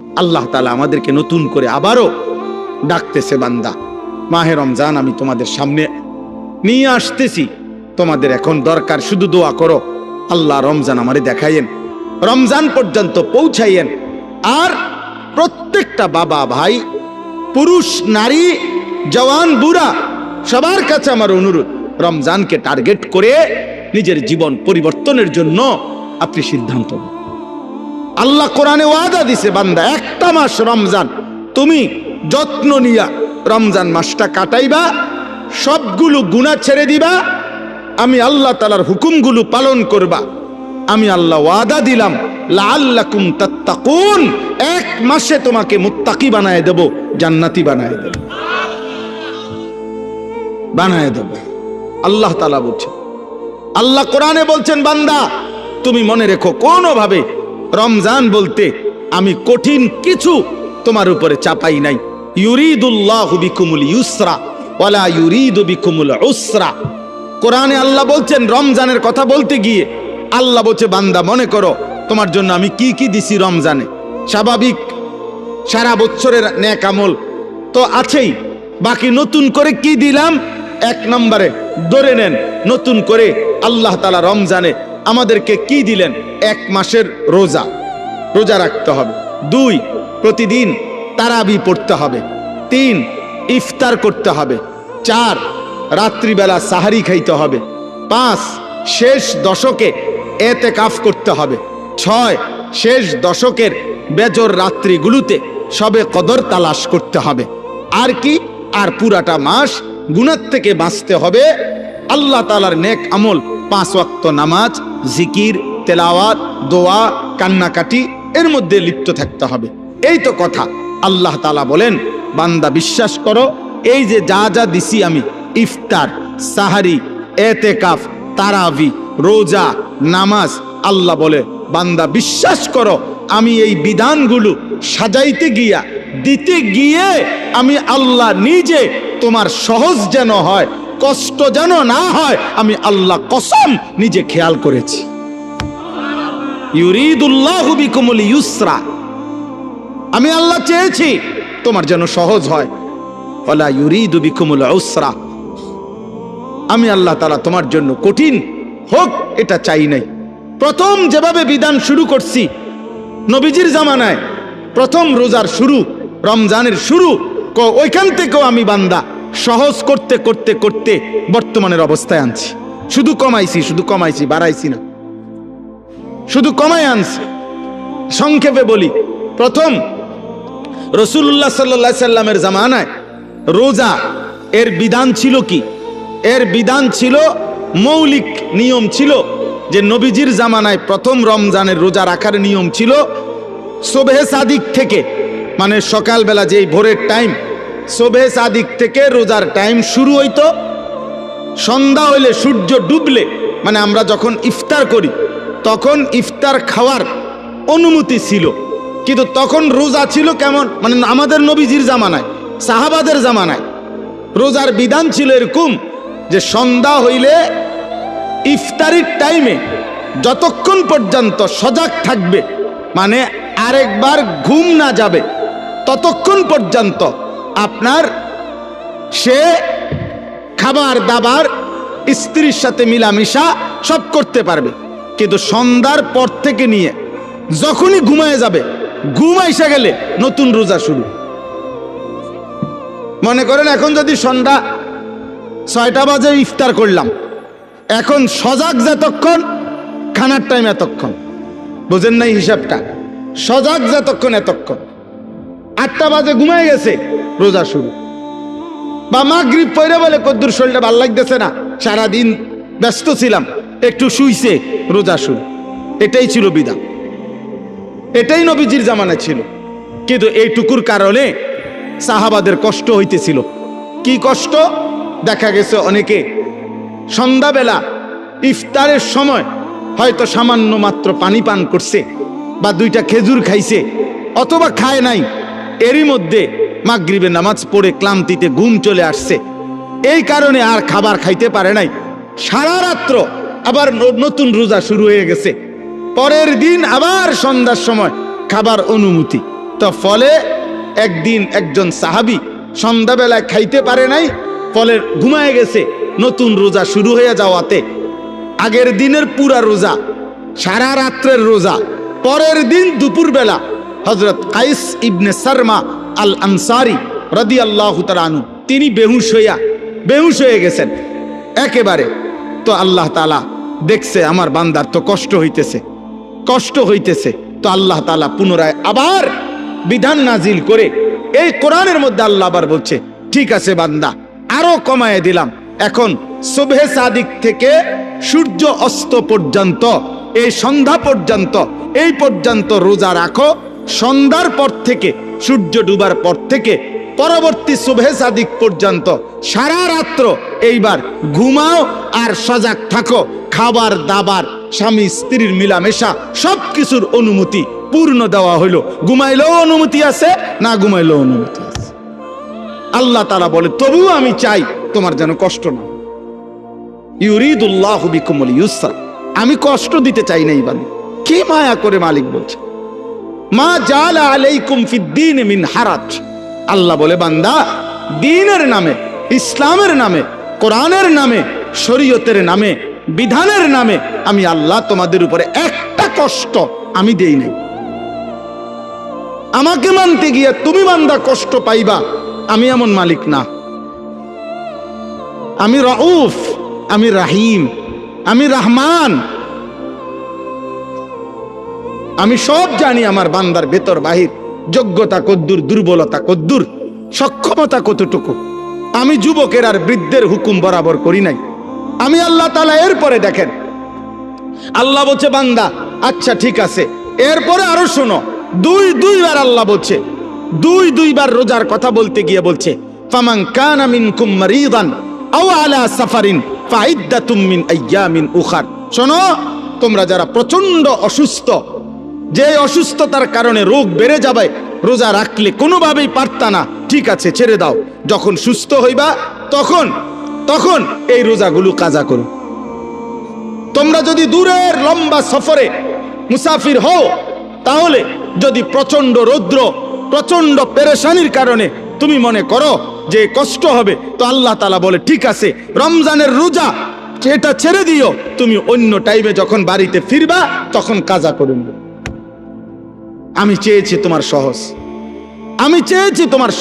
আল্লাহ তাআলা আমাদেরকে নতুন করে আবারও ডাকতেছে, বান্দা মাহে রমজান আমি তোমাদের সামনে নিয়ে আসতেছি, তোমাদের এখন দরকার শুধু দোয়া করো, আল্লাহ রমজান আমারে দেখাইয়েন, রমজান পর্যন্ত পৌঁছাইয়েন। আর প্রত্যেকটা বাবা ভাই, পুরুষ নারী, জওয়ান বুড়া, সবার কাছে আমার অনুরোধ, রমজানকে টার্গেট করে নিজের জীবন পরিবর্তনের জন্য আপনি সিদ্ধান্ত নিন। আল্লাহ কোরআনে ওয়াদা দিছে, বান্দা একটা মাস রমজান তুমি যত্ন নিয়া রমজান মাসটা কাটাইবা, সবগুলো গুনাহ ছেড়ে দিবা, আমি আল্লাহ তাআলার হুকুমগুলো পালন করবা। আমি আল্লাহ ওয়াদা দিলাম লাআল্লাকুম তাত্তাকুন, এক মাসে তোমাকে মুত্তাকি বানায় দেব, জান্নাতি বানায় দেব, বানায় দেব। আল্লাহ তাআলা বলছেন, আল্লাহ কোরআনে বলছেন, বান্দা তুমি মনে রেখো কোনোভাবে রমজান বলতে আমি কঠিন কিছু তোমার উপরে চাপাই নাই। ইউরিদুল্লাহু বিকুমুল ইউসরা ওয়ালা ইউরিদু বিকুমুল উসরা। কোরআনে আল্লাহ বলছেন, রমজানের কথা বলতে গিয়ে আল্লাহ বলছে, বান্দা মনে করো তোমার জন্য আমি কি কি দিছি রমজানে। স্বাভাবিক সারা বছরের নেক আমল তো আছেই, বাকি নতুন করে কি দিলাম? এক নম্বরে ধরে নেন, নতুন করে আল্লাহ তাআলা রমজানে আমাদেরকে কি দিলেন? এক মাসের রোজা, রোজা রাখতে হবে। 2, প্রতিদিন তারাবি পড়তে হবে। 3, ইফতার করতে হবে। 4, রাত্রিবেলা সাহারি খাইতে হবে। 5, শেষ দশকে এতেকাফ করতে হবে। 6, শেষ দশকের বেজর রাত্রিগুলোতে সবে কদর তালাশ করতে হবে। আর কি? আর পুরাটা মাস গুনাহ থেকে বাঁচতে হবে। আল্লাহ তাআলার নেক আমল, 5 ওয়াক্ত নামাজ, জিকির, তেলাওয়াত, দোয়া, কান্নাকাটি, এর মধ্যে লিপ্ত থাকতে হবে। এই তো কথা। আল্লাহ তাআলা বলেন, বান্দা বিশ্বাস করো, এই যে যা যা দিছি আমি, ইফতার, সাহারি, এতেকাফ, তারাবি, রোজা, নামাজ, আল্লাহ বলে বান্দা বিশ্বাস করো, আমি এই বিধানগুলো সাজাইতে গিয়া, দিতে গিয়ে আমি আল্লাহ নিজে তোমার সহজ যেন হয়, কষ্ট যেন না হয়, আমি আল্লাহ কসম নিজে খেয়াল করেছি। ইউরিদুল্লাহু বিকুমুল ইউসরা, আমি আল্লাহ চেয়েছি তোমার যেন সহজ হয়, ওয়ালা ইউরিদু বিকুমুল উসরা, আমি আল্লাহ তাআলা তোমার জন্য কঠিন হোক এটা চাই নাই। প্রথম যেভাবে বিধান শুরু করছি নবীজির জামানায়, প্রথম রোজার শুরু, রমজানের শুরু, ওইখান থেকেও আমি বান্দা সহজ করতে করতে করতে বর্তমানের অবস্থায় আনছি। শুধু কমাইছি, বাড়াইছি না, শুধু কমাই আনছি। সংক্ষেপে বলি, প্রথম রাসূলুল্লাহ সাল্লাল্লাহু আলাইহি সাল্লামের জামানায় রোজা এর বিধান ছিল কি? এর বিধান ছিল, মৌলিক নিয়ম ছিল যে নবীজির জামানায় প্রথম রমজানের রোজা রাখার নিয়ম ছিল সুবহে সাদিক থেকে, মানে সকালবেলা যেই ভোরের টাইম, সুবহে সাদিক থেকে রোজার টাইম শুরু হইতো। সন্ধ্যা হইলে, সূর্য ডুবলে, মানে আমরা যখন ইফতার করি তখন ইফতার খাওয়ার অনুমতি ছিল। কিন্তু তখন রোজা ছিল কেমন, মানে আমাদের নবীজির জামানায়, সাহাবাদের জামানায় রোজার বিধান ছিল এরকম যে সন্ধ্যা হইলে ইফতারির টাইমে যতক্ষণ পর্যন্ত সজাগ থাকবে, মানে আরেকবার ঘুম না যাবে, ততক্ষণ পর্যন্ত আপনার সে খাবার দাবার, স্ত্রীর সাথে মিলামিশা সব করতে পারবে। কিন্তু সন্ধ্যার পর থেকে নিয়ে যখনই ঘুমায় যাবে, ঘুম আইসা গেলে নতুন রোজা শুরু। মনে করেন এখন যদি সন্ধ্যা 6টা বাজে ইফতার করলাম, এখন সজাগ যতক্ষণ, খানার টাইম এতক্ষণ, বুঝেন নাই হিসাবটা? সজাগ যতক্ষণ এতক্ষণ। 8টা বাজে ঘুমায় গেছে, রোজা শুরু। বা মাগরিব পড়ে বলে কদ্দুর শরীরটা ভাল লাগতেছে না, সারাদিন ব্যস্ত ছিলাম, একটু শুইছে, রোজা শুরু। এটাই ছিল বিধান, এটাই নবীজির জামানায় ছিল। কিন্তু এইটুকুর কারণে সাহাবাদের কষ্ট হইতেছিল। কি কষ্ট? দেখা গেছে অনেকে সন্ধ্যাবেলা ইফতারের সময় হয়তো সামান্য মাত্র পানি পান করছে, বা 2টা খেজুর খাইছে, অথবা খায় নাই, এরই মধ্যে মাগরিবের নামাজ পড়ে ক্লান্তিতে ঘুম চলে আসছে, এই কারণে আর খাবার খাইতে পারে নাই। সারা রাত্র আবার নতুন রোজা শুরু হয়ে গেছে। পরের দিন আবার সন্ধ্যার সময় খাবার অনুমতি। তো ফলে একদিন একজন সাহাবী সন্ধ্যাবেলায় খাইতে পারে নাই, ফলে ঘুমায় গেছে। নতুন রোজা শুরু হয়ে যাওয়াতে আগের দিনের পুরা রোজা, সারা রাত্রের রোজা, পরের দিন দুপুরবেলা হযরত কাইস ইবনে সারমা আল আনসারী রাদিয়াল্লাহু তাআলা আনহু তিনি বেহুশ হয়ে গেছেন একেবারে। তো আল্লাহ তাআলা দেখছে আমার বান্দার তো কষ্ট হইতেছে, তো আল্লাহ তাআলা পুনরায় আবার বিধান নাজিল করে এই কোরআনের মধ্যে আল্লাহ আবার বলছে, ঠিক আছে বান্দা, আরো কমায় দিলাম, এখন সুবহে সাদিক থেকে সূর্য অস্ত পর্যন্ত, এই সন্ধ্যা পর্যন্ত, এই পর্যন্ত রোজা রাখো। সন্ধ্যার পর থেকে, সূর্য ডুবার পর থেকে পরবর্তী সুবহে সাদিক পর্যন্ত সারা রাত্র এইবার ঘুমাও আর সজাগ থাকো। খাবার দাবার, স্বামী স্ত্রীর মিলামেশা, সবকিছুর অনুমতি পূর্ণ দেওয়া হইল। ঘুমাইলেও অনুমতি আছে, না ঘুমাইলেও অনুমতি আছে। আল্লাহ তাআলা বলে, তবুও আমি চাই তোমার যেন কষ্ট না। ইউরিদুল্লাহু বিকুমুল ইউসরা, আমি কষ্ট দিতে চাই না। ইবান কি মায়া করে মালিক বলছে, মা জাআলা আলাইকুম ফিদ্দীন মিন হারাজ। আল্লাহ বলে, বান্দা, দ্বীনের নামে, ইসলামের নামে, কোরআনের নামে, শরীয়তের নামে, বিধানের নামে আমি আল্লাহ তোমাদের উপরে একটা কষ্ট আমি দেই নাই। আমাকে মানতে গিয়ে তুমি বান্দা কষ্ট পাইবা, আমি এমন মালিক না। আমি রাউফ, আমি রাহিম, আমি রহমান। আমি সব জানি আমার বান্দার ভেতর বাহির, যোগ্যতা কদ্দুর, দুর্বলতা কদ্দুর, সক্ষমতা কতটুকু। আমি যুবকের আর বৃদ্ধের হুকুম বরাবর করি নাই। আমি আল্লাহ তাআলা এরপরে দেখেন, আল্লাহ বলছে, বান্দা আচ্ছা ঠিক আছে, এরপরে আরো শোনো। দুইবার আল্লাহ বলছে, দুইবার রোজার কথা বলতে গিয়ে বলছে, ফামান কানা মিনকুম মারিদান আও আলা সাফারিন ফাইদ্দাতুম মিন আইয়ামিন উখার। শোনো, তোমরা যারা প্রচন্ড অসুস্থ, যে অসুস্থতার কারণে রোগ বেড়ে যাবে, রোজা রাখলে কোনোভাবেই পারতা না, ঠিক আছে ছেড়ে দাও। যখন সুস্থ হইবা তখন এই রোজাগুলো কাজা করো। তোমরা যদি দূরের লম্বা সফরে মুসাফির হও, তাহলে যদি প্রচন্ড রৌদ্র, প্রচন্ড পেরেশানির কারণে তুমি মনে করো যে কষ্ট হবে, তো আল্লাহ তাআলা বলে, ঠিক আছে রমজানের রোজা এটা ছেড়ে দিও, তুমি অন্য টাইমে যখন বাড়িতে ফিরবা তখন কাজা করে নিও। আমি চেয়েছি তোমার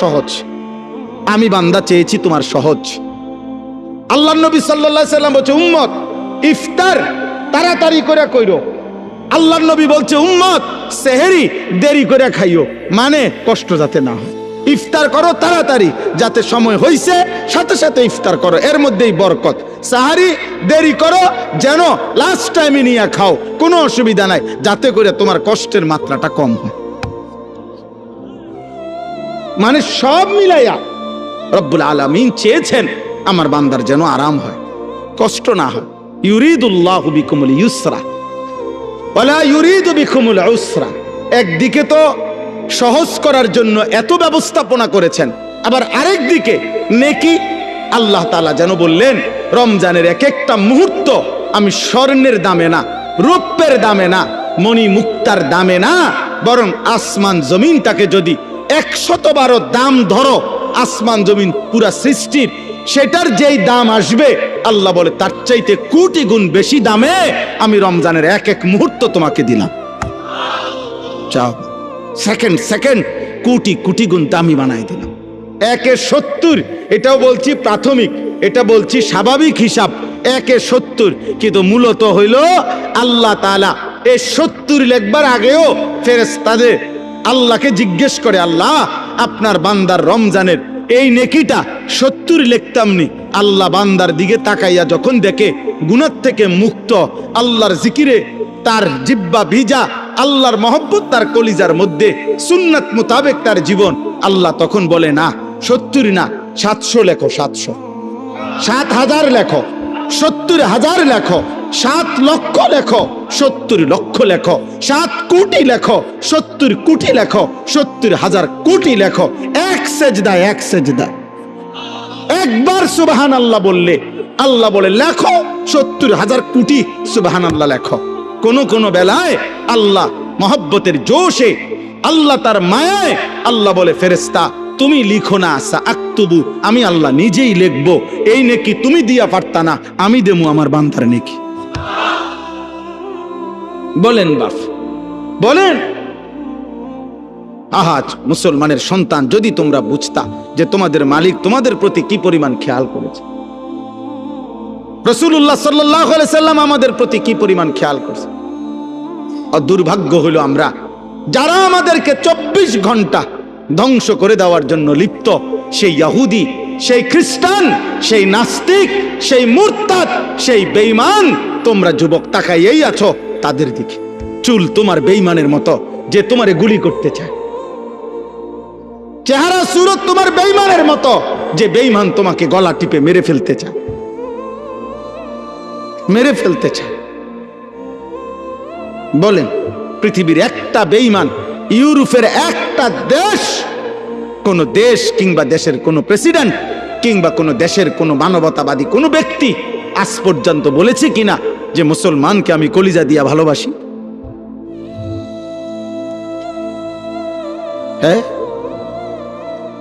সহজ, আমি বান্দা চেয়েছি তোমার সহজ। আল্লাহ নবী সাল্লাল্লাহু আলাইহি সাল্লাম বলছে, উম্মত ইফতার তাড়াতাড়ি করে কইরো। আল্লাহ নবী বলছে, উম্মত সেহরি দেরি করে খাইও, মানে কষ্ট যাতে না হয়। ইফতার করো তাড়াতাড়ি, যাতে সময় হইছে সাথে সাথে ইফতার করো, এর মধ্যেই বরকত। সাহারি দেরি করো, যেন লাস্ট টাইমে নিয়ে খাও, কোনো অসুবিধা নাই, যাতে করে তোমার কষ্টের মাত্রাটা কম হয়। মানে সব মিলাইয়া রব্বুল আলামিন চেয়েছেন আমার বান্দার যেন আরাম হয়, কষ্ট না হয়। ইউরিদুল্লাহু বিকুমুল ইউসরা ওয়ালা ইউরিদু বিকুমুল উসরা। একদিকে তো সহজ করার জন্য এত ব্যবস্থাপনা করেছেন, আবার আরেক দিকে নেকি। আল্লাহ তাআলা যেন বললেন, রমজানের এক একটা মুহূর্ত আমি স্বর্ণের দামে না, রূপের দামে না, মণি মুক্তার দামে না, বরং আসমান জমিনটাকে যদি 112 দাম ধরো, আসমান জমিন পুরা সৃষ্টির, সেটার যেই দাম আসবে, আল্লাহ বলে তার চাইতে কোটি গুণ বেশি দামে আমি রমজানের এক এক মুহূর্ত তোমাকে দিলাম। চাও সেকেন্ড কোটি গুণ দামি বানাই দিলাম। 1/70, এটাও বলছি প্রাথমিক, এটা বলছি স্বাভাবিক হিসাব, 1/70, কিন্তু মূলত হইল আল্লাহ তাআলা এই 70 লেখবার আগেও ফেরেশতাদের আল্লাহকে জিজ্ঞেস করে, আল্লাহ আপনার বান্দার রমজানের এই নেকিটা 70 লিখতাম নি। আল্লাহ বান্দার দিকে তাকাইয়া যখন দেখে গুনাহ থেকে মুক্ত, আল্লাহর জিকিরে তার জিহ্বা ভিজা, আল্লাহর মহব্বত তার কলিজার মধ্যে, সুন্নাত মোতাবেক তার জীবন, আল্লাহ তখন বলে, না 70 না, 700 লেখো, 700, 7,000 লেখো, 70,000 লেখো, 7 লক্ষ লেখো, 70 লক্ষ লেখো, 7 কোটি লেখো, 70 কোটি লেখো, 70,000 কোটি লেখো। এক সেজদা একবার সুবহানাল্লাহ বললে আল্লাহ বলে লেখো 70,000 কোটি সুবহানাল্লাহ লেখো। কোন বেলায় আল্লাহ মহব্বতের জোশে আল্লাহ তার মায়ায় আল্লাহ বলে ফেরেশতা তুমি লিখো না আকতুবু, আমি আল্লাহ নিজেই লিখবো। এই নেকি তুমি দিয়া পারতা না, আমি দেবো আমার বান্দার নেকি। বলেন বাপ, বলেন। আহাজ মুসলমানের সন্তান, যদি তোমরা বুঝতা যে তোমাদের মালিক তোমাদের প্রতি কি পরিমাণ খেয়াল করেছে, রাসূলুল্লাহ সাল্লাল্লাহু আলাইহি সাল্লাম আমাদের প্রতি কি পরিমাণ খেয়াল করছে। আর দুর্ভাগ্য হলো আমরা যারা আমাদেরকে 24 ঘন্টা ধ্বংস করে দেওয়ার জন্য লিপ্ত, সেই ইহুদি, সেই খ্রিস্টান, সেই নাস্তিক, সেই মুরতাদ, সেই বেঈমান, তোমরা যুবক তাকাইয়েই আছো তাদের দিকে। চুল তোমার বেঈমানের মতো যে তোমারে গুলি করতে চায়, চেহারা সুরত তোমার বেঈমানের মতো যে বেঈমান তোমাকে গলা টিপে মেরে ফেলতে চায়, মেরে ফেলতে চায়। বলেন, পৃথিবীর একটা বেঈমান, ইউরোপের একটা দেশ, কোন দেশ কিংবা দেশের কোন প্রেসিডেন্ট কিংবা কোন দেশের কোন মানবতাবাদী কোন ব্যক্তি আজ পর্যন্ত বলেছে কিনা যে মুসলমানকে আমি কলিজা দিয়া ভালোবাসি? হ্যাঁ,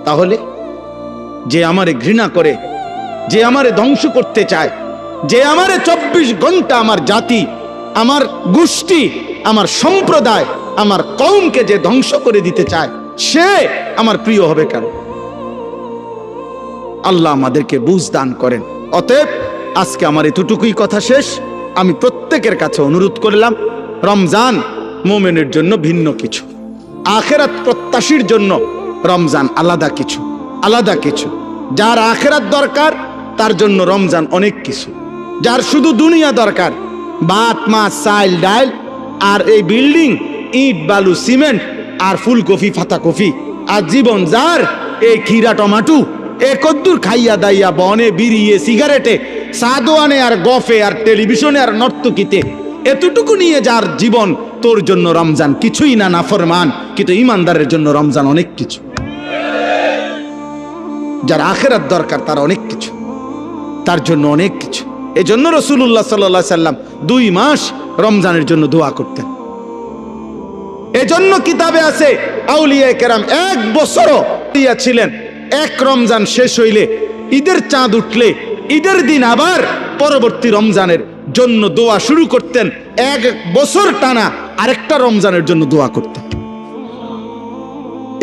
তাহলে যে আমারে ঘৃণা করে, যে আমারে ধ্বংস করতে চায়, যে আমারে 24 ঘন্টা আমার জাতি, আমার গোষ্ঠী, আমার সম্প্রদায়, আমার কওমকে যে ধ্বংস করে দিতে চায়, সে আমার প্রিয় হবে কেন? আল্লাহ আমাদেরকে বুঝ দান করেন। অতএব আজকে আমার এতটুকুই কথা শেষ। আমি প্রত্যেকের কাছে অনুরোধ করলাম, রমজান মুমিনের জন্য ভিন্ন কিছু, আখিরাত প্রত্যাশীর জন্য রমজান আলাদা কিছু, আলাদা কিছু। যার আখিরাত দরকার তার জন্য রমজান অনেক কিছু। যার শুধু দুনিয়া দরকার, ভাত মাছ চাল ডাল আর এই বিল্ডিং, ইট বালু সিমেন্ট আর ফুলকপি ফাতাকপি, আর জীবন যার এই খিরা টমাটো, এ কদ্দুর খাইয়া দাইয়া বনে বিড়িয়ে সিগারেটে সাদোয়ানে আর গফে আর টেলিভিশনে আর নর্তকিতে, এতটুকু নিয়ে যার জীবন, তোর জন্য রমজান কিছুই না, নাফরমান। কিন্তু ইমানদারের জন্য রমজান অনেক কিছু। যার আখিরাত দরকার তার অনেক কিছু, তার জন্য অনেক কিছু। এই জন্য রাসূলুল্লাহ সাল্লাল্লাহু আলাইহি সাল্লাম 2 মাস রমজানের জন্য দোয়া করতেন। এজন্য কিতাবে আছে আউলিয়ায়ে কেরাম 1 বছরও ছিলেন। এক রমজান শেষ হইলে, ঈদের চাঁদ উঠলে, ঈদের দিন আবার পরবর্তী রমজানের জন্য দোয়া শুরু করতেন। 1 বছর টানা আরেকটা রমজানের জন্য দোয়া করতেন।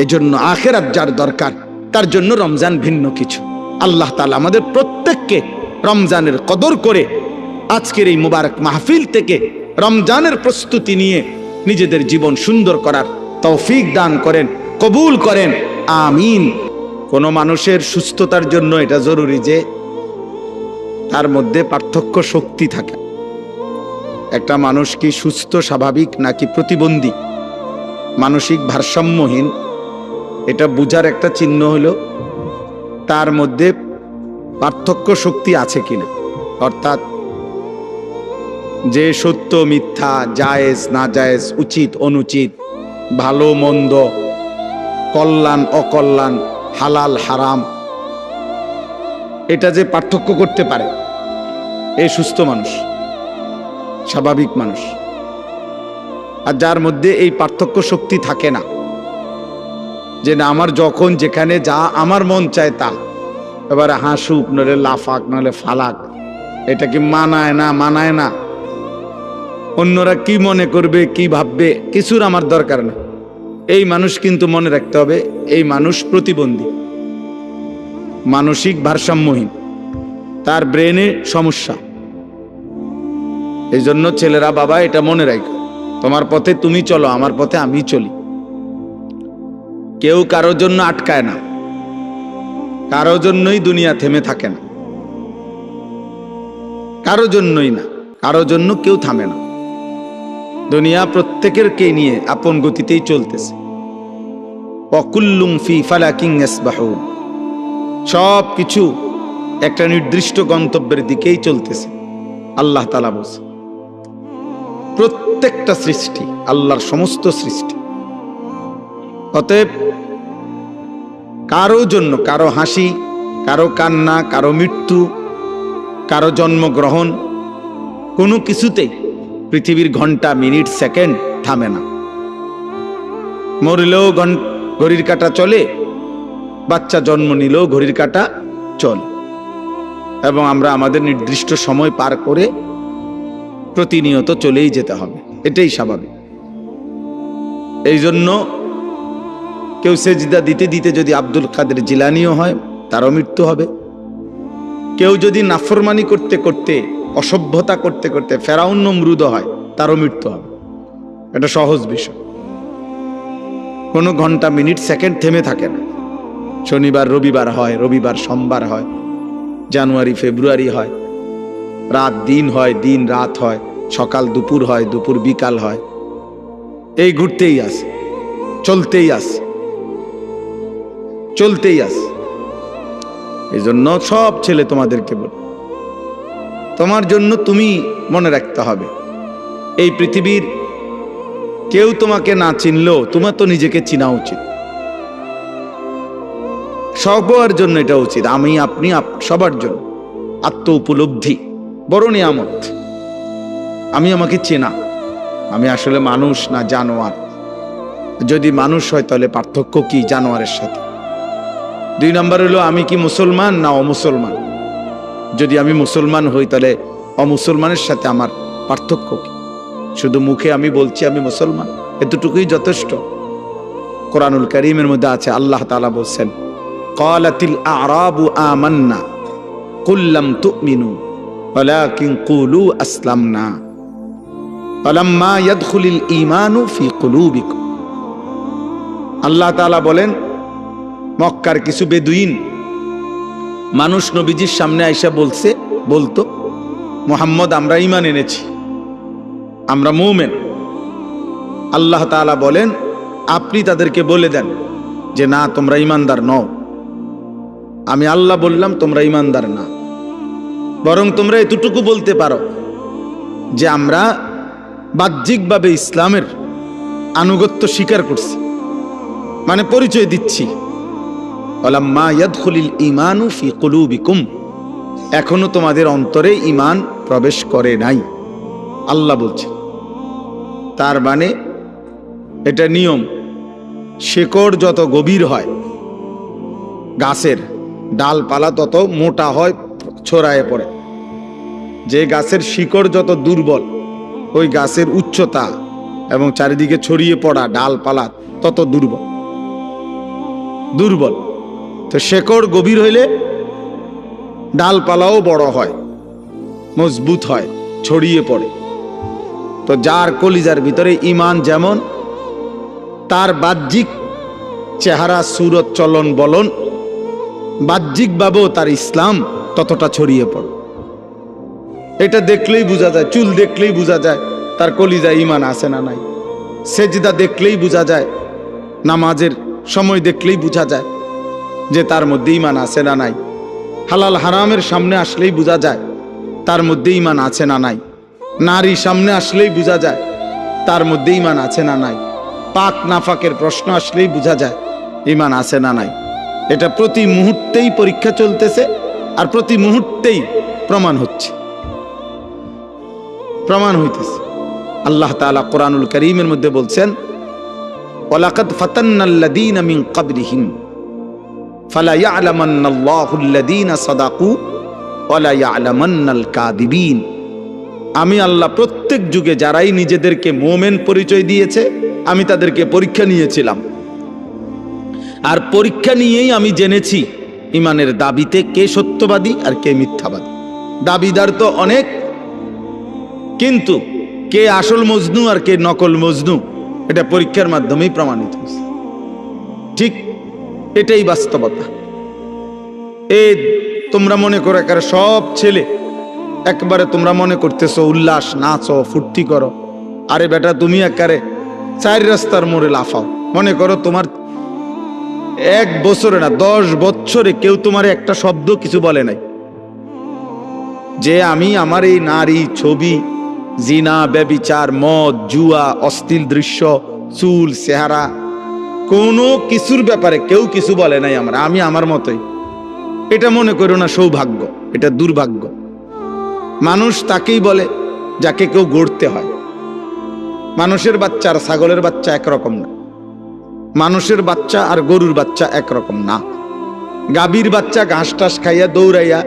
এজন্য আখিরাত যার দরকার তার জন্য রমজান ভিন্ন কিছু। আল্লাহ তাআলা আমাদের প্রত্যেককে রমজানের কদর করে আজকের এই মুবারক মাহফিল থেকে রমজানের প্রস্তুতি নিয়ে নিজেদের জীবন সুন্দর করার তৌফিক দান করেন, কবুল করেন, আমিন। কোন মানুষের সুস্থতার জন্য এটা জরুরি যে তার মধ্যে পার্থক্য শক্তি থাকে। একটা মানুষ কি সুস্থ স্বাভাবিক নাকি প্রতিবন্ধী, মানসিক ভারসাম্যহীন, এটা বুঝার একটা চিহ্ন হলো তার মধ্যে পার্থক্য শক্তি আছে কিনা। অর্থাৎ যে সত্য মিথ্যা, জায়েজ না জায়েজ, উচিত অনুচিত, ভালো মন্দ, কল্যাণ অকল্যাণ, হালাল হারাম, এটা যে পার্থক্য করতে পারে, এই সুস্থ মানুষ, স্বাভাবিক মানুষ। আর যার মধ্যে এই পার্থক্য শক্তি থাকে না, যে না আমার যখন যেখানে যা আমার মন চায় তা, এবারে হাসুক নলে লাফাক নলে ফালাক, এটা কি মানায় না, মানায় না, অন্যরা কি মনে করবে কি ভাববে কিছুর আমার দরকার না, এই মানুষ কিন্তু মনে রাখতে হবে এই মানুষ প্রতিবন্ধী, মানসিক ভারসাম্যহীন, তার ব্রেনে সমস্যা। এই জন্য ছেলেরা, বাবা এটা মনে রাখো, তোমার পথে তুমি চলো, আমার পথে আমি চলি। কেউ কারোর জন্য আটকায় না, কারোর জন্যই দুনিয়া থেমে থাকে না, কারোর জন্যই না, কারোর জন্য কেউ থামে না। দুনিয়া প্রত্যেকের কে নিয়ে আপন গতিতেই চলতেছে। ওয়াকুল্লুম ফি ফালাকিন ইয়াসবাহুন, সব কিছু একটা নির্দিষ্ট গন্তব্যের দিকেই চলতেছে। আল্লাহ তাআলা বলছে প্রত্যেকটা সৃষ্টি আল্লাহর সমস্ত সৃষ্টি। অতএব কারো জন্য, কারো হাসি, কারো কান্না, কারো মৃত্যু, কারো জন্মগ্রহণ, কোনো কিছুতেই পৃথিবীর ঘন্টা মিনিট সেকেন্ড থামে না। মরলেও ঘড়ির কাঁটা চলে, বাচ্চা জন্ম নিলেও ঘড়ির কাঁটা চলে, এবং আমরা আমাদের নির্দিষ্ট সময় পার করে প্রতিনিয়ত চলেই যেতে হবে, এটাই স্বাভাবিক। এই জন্য কেউ সেজদা দিতে দিতে যদি আব্দুল কাদের জিলানিও হয়, তারও মৃত্যু হবে। কেউ যদি নাফরমানি করতে করতে, অসভ্যতা করতে করতে ফেরাউন নমরুদ হয়, তারও মৃত্যু হবে। এটা সহজ বিষয়, কোনো ঘন্টা মিনিট সেকেন্ড থেমে থাকে না। শনিবার রবিবার হয়, রবিবার সোমবার হয়, জানুয়ারি ফেব্রুয়ারি হয়, রাত দিন হয়, দিন রাত হয়, সকাল দুপুর হয়, দুপুর বিকাল হয়, এই ঘুরতেই আছে, চলতেই আছে, চলতেই আছে। এই জন্য সব ছেলে তোমাদেরকে বল, তোমার জন্য তুমি মনে রাখতে হবে, এই পৃথিবীর কেউ তোমাকে না চিনলেও তোমার তো নিজেকে চিনা উচিত। সবার জন্য এটা উচিত, আমি আপনি সবার জন্য। আত্ম উপলব্ধি বড় নিয়ামত। আমি আমাকে চেনা, আমি আসলে মানুষ না জানোয়ার। যদি মানুষ হয় তাহলে পার্থক্য কি জানোয়ারের সাথে? 2 নম্বর হলো আমি কি মুসলমান না অমুসলমান। যদি আমি মুসলমান হই তাহলে অমুসলমানের সাথে আমার পার্থক্য কি? শুধু মুখে আমি বলছি আমি মুসলমান, এতটুকুই যথেষ্ট। কোরআনুল কারীমের মধ্যে আছে, আল্লাহ তাআলা বলছেন, ক্বালাতিল আ'রাবু আমান্না কুল লাম তু'মিনু ওয়ালাকিন কুলু আসলামনা ফালাম্মা ইয়াদখুলিল ঈমানু ফি কুলুবিকুম। আল্লাহ তাআলা বলেন, মক্কার কিছু বেদুইন মানুষ নবীজির সামনে আইসা বলতো, মুহাম্মদ আমরা ঈমান এনেছি, আমরা মুমিন। আল্লাহ তাআলা বলেন, আপনি তাদেরকে বলে দেন যে না, তোমরা ঈমানদার নও। আমি আল্লাহ বললাম তোমরা ঈমানদার না, বরং তোমরা এতটুকু বলতে পারো যে আমরা বাহ্যিকভাবে ইসলামের আনুগত্য স্বীকার করছি, মানে পরিচয় দিচ্ছি। ওয়ালাম্মা ইয়াদখুলিল ঈমানু ফি কুলুবিকুম, এখনো তোমাদের অন্তরে ঈমান প্রবেশ করে নাই, আল্লাহ বলছেন। তার মানে এটা নিয়ম, শেকড় যত গভীর হয়, গাছের ডালপালা তত মোটা হয়, ছড়ায় পড়ে। যে গাছের শিকড় যত দুর্বল, ওই গাছের উচ্চতা এবং চারিদিকে ছড়িয়ে পড়া ডালপালা তত দুর্বল। তো শেকড় গভীর হইলে ডালপালাও বড় হয়, মজবুত হয়, ছড়িয়ে পড়ে। তো যার কলিজার ভিতরে ঈমান যেমন, তার বাহ্যিক চেহারা, সুরত, চলন বলন, বাহ্যিকভাবেও তার ইসলাম ততটা ছড়িয়ে পড়ে। এটা দেখলেই বোঝা যায়, চুল দেখলেই বোঝা যায় তার কলিজায় ঈমান আছে না নাই। সেজদা দেখলেই বোঝা যায়, নামাজের সময় দেখলেই বোঝা যায় যে তার মধ্যে ঈমান আছে না নাই। হালাল হারামের সামনে আসলেই বোঝা যায় তার মধ্যে ঈমান আছে না নাই। নারী সামনে আসলেই বোঝা যায় তার মধ্যে ঈমান আছে না নাই। পাক নাফাকের প্রশ্ন আসলেই বোঝা যায় ঈমান আছে না নাই। এটা প্রতি মুহূর্তেই পরীক্ষা চলতেছে, আর প্রতি মুহূর্তেই প্রমাণ হইতেছে। আল্লাহ তাআলা কোরআনুল কারীমের মধ্যে বলছেন, ওয়ালাকাদ ফাতান্নাল্লাযীনা মিন ক্বাবলিহিম ফালা ইয়া'লামান্নাল্লাহুল্লাযীনা সাদাকু ওয়ালা ইয়া'লামান্নাল কাযিবিন। আমি আল্লাহ প্রত্যেক যুগে যারাই নিজেদেরকে মুমিন পরিচয় দিয়েছে, আমি তাদেরকে পরীক্ষা নিয়েছিলাম, আর পরীক্ষা নিয়েই আমি জেনেছি ঈমানের দাবিতে কে সত্যবাদী আর কে মিথ্যাবাদী। দাবিদার তো অনেক, কিন্তু কে আসল মজনু আর কে নকল মজনু, এটা পরীক্ষার মাধ্যমেই প্রমাণিত হয়েছে। ঠিক এটাই বাস্তবতা। তোমরা মনে করো একেবারে সব ছেলে একবারে তোমরা মনে করতেছো উল্লাস, নাচো, ফুর্তি করো। আরে বেটা, তুমি একেবারে 4 রাস্তার মোড়ে লাফাও। মনে করো তোমার 1 বছরে না 10 বছরে কেউ তোমার একটা শব্দ কিছু বলে নাই, যে আমি আমার এই নারী, ছবি, জিনা, ব্যভিচার, মদ, জুয়া, অশ্লীল দৃশ্য, চুল, চেহারা, কোনো কিছুর ব্যাপারে কেউ কিছু বলে নাই আমি আমার মতোই। এটা মনে করো না সৌভাগ্য, এটা দুর্ভাগ্য। মানুষ তাকেই বলে যাকে কেউ গড়তে হয়। মানুষের বাচ্চা আর ছাগলের বাচ্চা একরকম না। মানুষের বাচ্চা আর গরুর বাচ্চা একরকম না। গাভীর বাচ্চা ঘাস টাস খাইয়া দৌড়াইয়া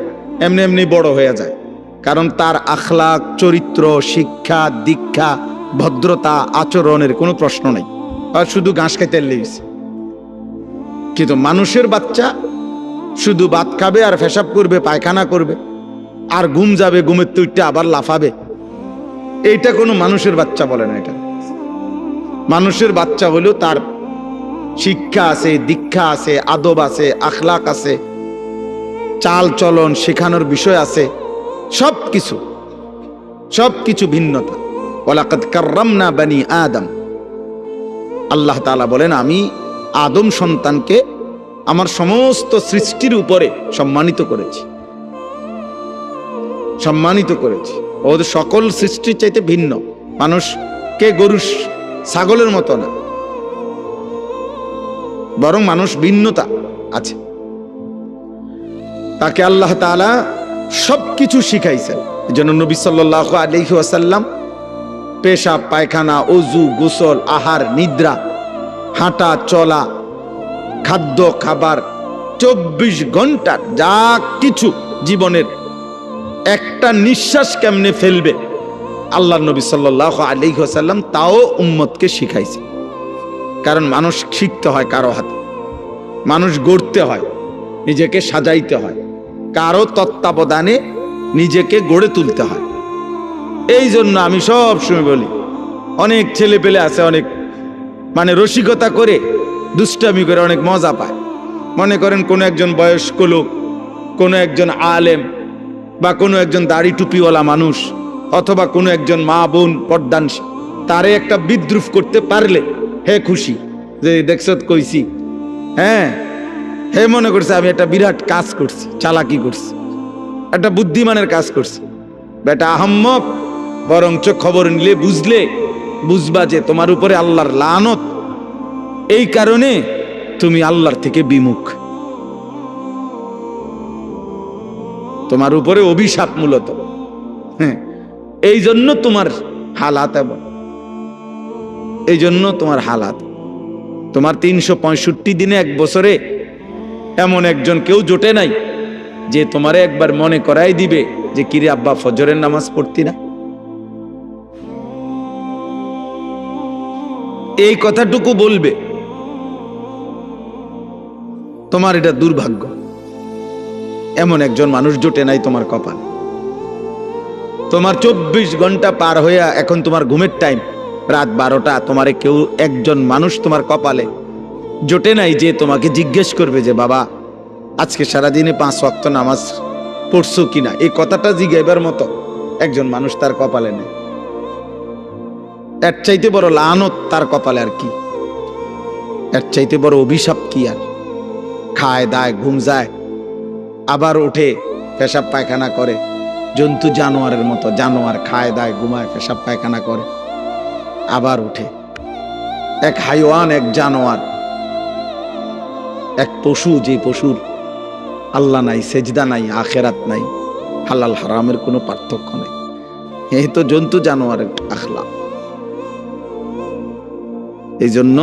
এমনি এমনি বড় হয়ে যায়, কারণ তার আখলাক, চরিত্র, শিক্ষা, দীক্ষা, ভদ্রতা, আচরণের কোনো প্রশ্ন নাই, আর শুধু ঘাস খাইতে লেগেছে। কিন্তু মানুষের বাচ্চা শুধু ভাত খাবে আর পেশাব করবে, পায়খানা করবে, আর ঘুম যাবে, ঘুমের তুইটা আবার লাফাবে। এইটা কোনো মানুষের বাচ্চা বলে না। এটা মানুষের বাচ্চা হলো তার শিক্ষা আছে, দীক্ষা আছে, আদব আছে, আখলাক আছে, চাল চলন শেখানোর বিষয় আছে, সবকিছু ভিন্নতা। ওয়ালাকাদ কাররামনা বানি আদম, আল্লাহ তাআলা বলেন আমি আদম সন্তানকে আমার সমস্ত সৃষ্টির উপরে সম্মানিত করেছি। ওদের সকল সৃষ্টির চাইতে ভিন্ন। মানুষকে গরু ছাগলের মতো না, বরং মানুষ ভিন্নতা আছে। তাকে আল্লাহ তাআলা সবকিছু শিখাইছেন। এজন্য নবী সাল্লাল্লাহু আলাইহি ওয়াসাল্লাম পেশাব, পায়খানা, ওযু, গোসল, আহার, নিদ্রা, হাঁটা চলা, খাদ্য খাবার 24 ঘন্টার যা কিছু জীবনের একটা নিঃশ্বাস কেমনে ফেলবে আল্লাহ নবী সাল্লাল্লাহু আলাইহি ওয়াসাল্লাম তাও উম্মতকে শিখাইছে। কারণ মানুষ শিখতে হয় কারো হাতে, মানুষ গড়তে হয়, নিজেকে সাজাইতে হয়, কারো তত্ত্বাবধানে নিজেকে গড়ে তুলতে হয়। এই জন্য আমি সব সময় বলি, অনেক ছেলে পেলে আছে, অনেক রসিকতা করে, দুষ্টামি করে অনেক মজা পায়। মনে করেন কোনো একজন বয়স্ক লোক, কোনো একজন আলেম, বা কোনো একজন দাড়ি টুপিওয়ালা মানুষ, অথবা কোনো একজন মা বোন পর্দানশী, তারে একটা বিদ্রুপ করতে পারলে হে খুশি, যে দেখছ কইছি, হ্যাঁ হে মনে করছে আমি একটা বিরাট কাজ করছি, চালাকি করছি, একটা বুদ্ধিমানের কাজ করছি। বেটা আহাম্মক, বরঞ্চ খবর নিলে বুঝবা যে তোমার উপরে আল্লাহর লানত, এই কারণে তুমি আল্লাহর থেকে বিমুখ, তোমার উপরে অভিশাপ মূলত। হ্যাঁ, এই জন্য তোমার হালাত এমন, এই জন্য তোমার হালাত। তোমার 365 দিনে এক বছরে এমন একজন কেউ জোটে নাই যে তোমারে একবার মনে করাই দিবে যে কিরে আব্বা ফজরের নামাজ পড়তি না। এই কথাটুকু বলবে, তোমার এটা দুর্ভাগ্য, এমন একজন মানুষ জোটে নাই তোমার কপাল। তোমার 24 ঘন্টা পার হইয়া এখন তোমার ঘুমের টাইম রাত 12টা, তোমারে কেউ একজন মানুষ তোমার কপালে জোটে নাই যে তোমাকে জিজ্ঞেস করবে যে বাবা আজকে সারাদিনে 5 ওয়াক্ত নামাজ পড়ছো কিনা। এই কথাটা জিজ্ঞাইবার মতো একজন মানুষ তার কপালে নেই। এর চাইতে বড় লানত তার কপালে আর কি, এর চাইতে বড় অভিশাপ কি আর। খায় দায়, ঘুম যায়, আবার উঠে পেশাব পায়খানা করে, জন্তু জানোয়ারের মতো। জানোয়ার খায় দায়, ঘুমায়, পেশাব পায়খানা করে, আবার উঠে। এক হাইওয়ান, এক জানোয়ার, এক পশু, যে পশুর আল্লাহ নাই, সেজদা নাই, আখেরাত নাই, হালাল হারামের কোনো পার্থক্য নেই। এই তো জন্তু জানোয়ারের আখলাক। এই জন্য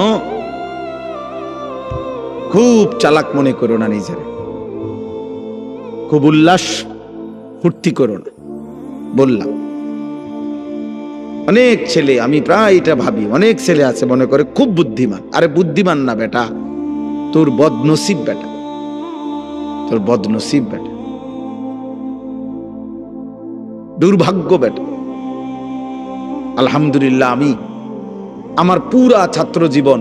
খুব চালাক মনে করো না নিজের, খুব উল্লাস ফুর্তি করো না। বললাম অনেক ছেলে, আমি প্রায় এটা ভাবি, অনেক ছেলে আছে মনে করে খুব বুদ্ধিমান। আরে বুদ্ধিমান না বেটা, তোর বদনসিব বেটা, তোর বদনসিব বেটা, দুর্ভাগ্য বেটা। আলহামদুলিল্লাহ, আমি আমার পুরা ছাত্র জীবন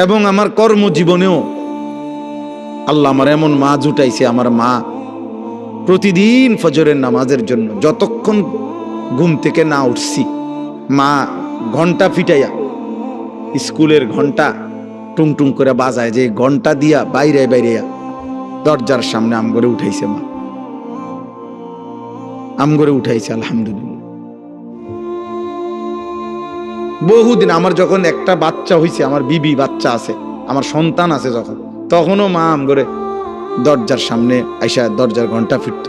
এবং আমার কর্মজীবনেও আল্লাহ আমার এমন মা জুটাইছে। আমার মা প্রতিদিন ফজরের নামাজের জন্য যতক্ষণ ঘুম থেকে না উঠছি, মা ঘন্টা ফিটাইয়া, স্কুলের ঘন্টা টুং টুং করে বাজায়, যে ঘন্টা দিয়া বাইরে দরজার সামনে আমগরে উঠাইছে। মা আমগরে উঠাইছে, আলহামদুলিল্লাহ। বহুদিন আমার যখন একটা বাচ্চা হইছে, আমার বিবি বাচ্চা আছে, আমার সন্তান আছে যখন, তখনও মা আমগরে দরজার সামনে আইসা দরজার ঘন্টা ফিরত।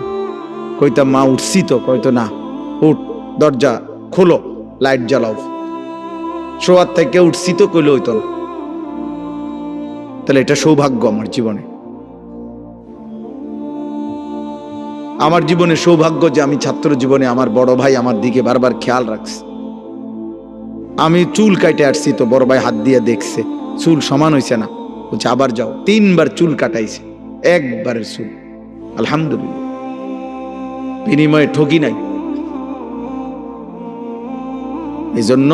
কইতাম মা উঠছি তো, কইতো না উঠ, দরজা খোলো, লাইট জ্বালাও। শোয়ার থেকে উঠছি তো, কইলে হইতো না। তাহলে এটা সৌভাগ্য আমার জীবনে। আমার জীবনে সৌভাগ্য যে আমি ছাত্র জীবনে আমার বড় ভাই আমার দিকে বারবার খেয়াল রাখছে। আমি চুল কাটে আসছি তো বড় ভাই হাত দিয়ে দেখছে চুল সমান হয়েছে না, বলছে আবার যাও। 3 বার চুল কাটাইছে, একবারের চুল। আলহামদুলিল্লাহ, বিনিময়ে ঠকি নাই। এই জন্য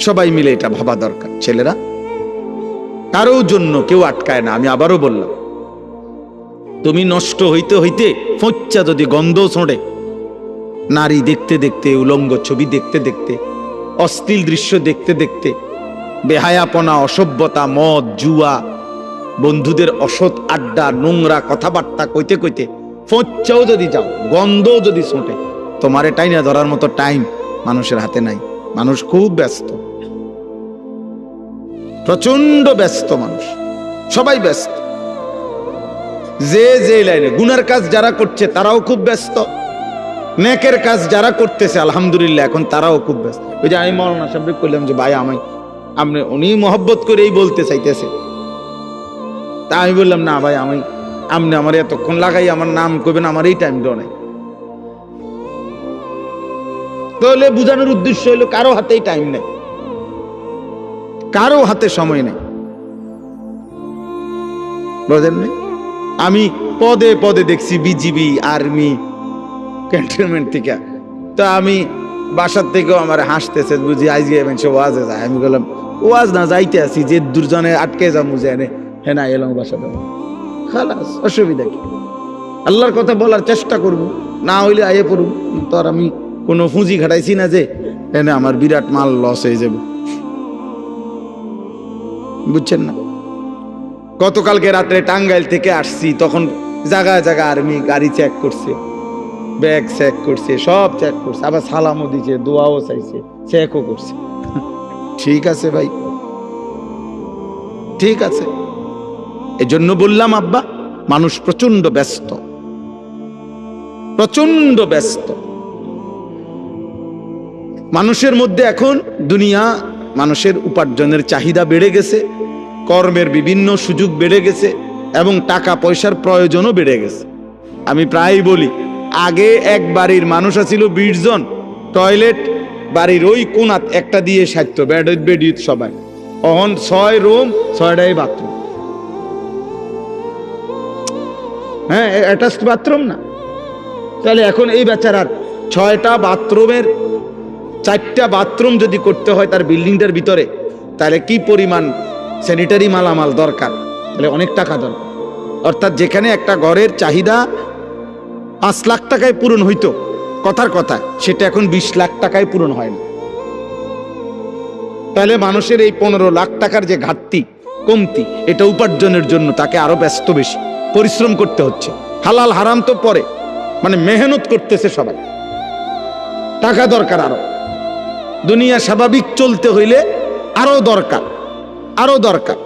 সবাই মিলে এটা ভাবা দরকার। ছেলেরা, কারো জন্য কেউ আটকায় না। আমি আবারও বললাম, তুমি নষ্ট হইতে হইতে ফচ্চা যদি গন্ধ ছোঁড়ে, নারী দেখতে দেখতে, উলঙ্গ ছবি দেখতে দেখতে, অশ্লীল দৃশ্য দেখতে দেখতে, বেহায়াপনা, অসভ্যতা, মদ, জুয়া, বন্ধুদের অসৎ আড্ডা, নোংরা কথাবার্তা কইতে কইতে ফচ্চাও যদি যাও, গন্ধও যদি ছোঁটে, তোমার এটাই না ধরার মতো টাইম মানুষের হাতে নাই। মানুষ খুব ব্যস্ত, প্রচন্ড ব্যস্ত মানুষ, সবাই ব্যস্ত। যে যে লাইনে গুনার কাজ যারা করছে তারাও খুব ব্যস্ত, নেকের কাজ যারা করতেছে আলহামদুলিল্লাহ এখন তারাও খুব ব্যস্ত। ওই যে আমি মৌলানা সাহেবকে কইলাম যে ভাই আপনি উনি মহব্বত করেই বলতে চাইতেছে, তা আমি বললাম না ভাই আপনি আমার এতক্ষণ লাগাই আমার নাম কইবেন, আমার এই টাইম দেওয়া নাই। তাহলে বুঝানোর উদ্দেশ্য হলো কারো হাতেই টাইম নেই, কারো হাতে সময় নেই, বুঝলেন? আমি পদে পদে দেখছি বিজিবি, আর্মি, ক্যান্টনমেন্ট থেকে। তা আমি বাসার থেকেও আমার হাসতেছে, বুঝি আজকে সে ওয়াজে যায়। আমি বললাম ওয়াজ না যাইতে আছি, যে দুজনে আটকে যাবো জেনে, হ্যাঁ না এলাম বাসাতে, খালাস, অসুবিধা কি? আল্লাহর কথা বলার চেষ্টা করবো, না হইলে আয়ে পড়ব। তো আর আমি কোনো পুঁজি খাটাইছি না যে এনে আমার বিরাট মাল লস হয়ে যাবে, বুঝছেন না? গতকালকে রাত্রে টাঙ্গাইল থেকে আসছি, তখন জায়গায় জায়গায় আর্মি গাড়ি চেক করছে, ব্যাগ চেক করছে, সব চেক করছে, আবার সালামও দিছে, দোয়াও চাইছে, চেকও করছে। ঠিক আছে ভাই, ঠিক আছে। এজন্য বললাম আব্বা, মানুষ প্রচন্ড ব্যস্ত, প্রচন্ড ব্যস্ত। মানুষের মধ্যে এখন দুনিয়া, মানুষের উপার্জনের চাহিদা বেড়ে গেছে, কর্মের বিভিন্ন সুযোগ বেড়ে গেছে এবং টাকা পয়সার প্রয়োজনও বেড়ে গেছে। আমি প্রায় বলি, আগে এক বাড়ির মানুষ ছিল 20 জন, টয়লেট বাড়ির ওই কোণাত একটা দিয়ে সারত, বেড সবাই। এখন 6 রুম, 6টাই বাথরুম। হ্যাঁ, অ্যাটাচড বাথরুম না? তাহলে এখন এই বেচারার 6টা বাথরুমের 4টা বাথরুম যদি করতে হয় তার বিল্ডিংটার ভিতরে, তাহলে কি পরিমাণ স্যানিটারি মালামাল দরকার, তাহলে অনেক টাকা দরকার। অর্থাৎ যেখানে একটা ঘরের চাহিদা 5 লাখ টাকায় পূরণ হইতো কথার কথা, সেটা এখন 20 লাখ টাকায় পূরণ হয় না। তাহলে মানুষের এই 15 লাখ টাকার যে ঘাটতি, কমতি, এটা উপার্জনের জন্য তাকে আরো ব্যস্ত, বেশি পরিশ্রম করতে হচ্ছে। হালাল হারাম তো পরে, মানে মেহনত করতেছে সবাই, টাকা দরকার আরো। দুনিয়া স্বাভাবিক চলতে হইলে আরো দরকার, আরো দরকার।